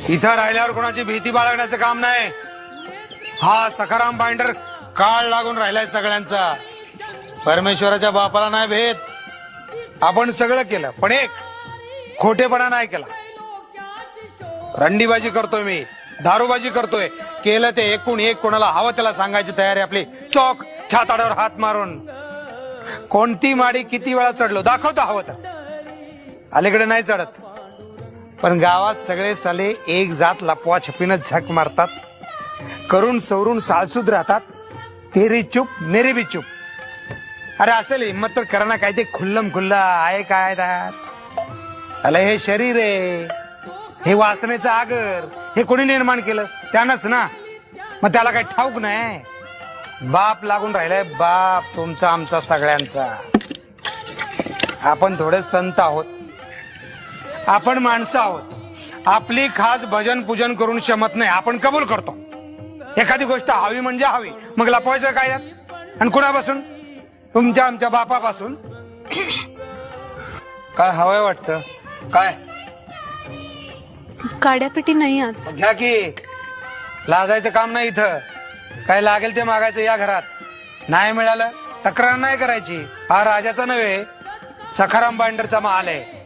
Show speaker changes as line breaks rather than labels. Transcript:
इथं राहिल्यावर कोणाची भीती बाळगण्याचं काम नाही. हा सखाराम बाइंडर काळ लागून राहिलाय सगळ्यांचा. परमेश्वराच्या बापाला नाही भेद. आपण सगळं केलं पण एक खोटेपणा नाही केला. रंडीबाजी करतोय मी, दारूबाजी करतोय, केलं ते एकूण एक कोणाला हवं त्याला सांगायची तयारी आपली. चौक छाताड्यावर हात मारून कोणती माडी किती वेळा चढलो दाखवतो हवं तर. अलीकडे नाही चढत, पण गावात सगळे साले एक जात लपवा छपीनं झक मारतात, करून सवरून साळसूद राहतात. तेरी चुप मेरी भी चुप. अरे असेल हिंमत तर करा ना, काय ते खुल्लम खुल्ला आहे काय त्यात. अरे हे शरीर आहे, हे वासनेचं आगर, हे कोणी निर्माण केलं? त्यानंच ना. मग त्याला काही ठाऊक नाही. बाप लागून राहिलाय, बाप तुमचा आमचा सगळ्यांचा. आपण थोडे संत आहोत, आपण माणसं आहोत. आपली खास भजन पूजन करून क्षमत नाही, आपण कबूल करतो. एखादी गोष्ट हवी म्हणजे हवी, मग लपवायचं काय यात? आणि कुणापासून? तुमच्या आमच्या बापापासून. काय हवंय वाटतं? काय
काड्यापेटी नाही आत.
घ्या की, लाजायचं काम नाही इथं. काय लागेल ते मागायचं या घरात. नाही मिळालं तक्रार नाही करायची. हा राजाचा नव्हे, सखाराम बाइंडरचा महाल आहे.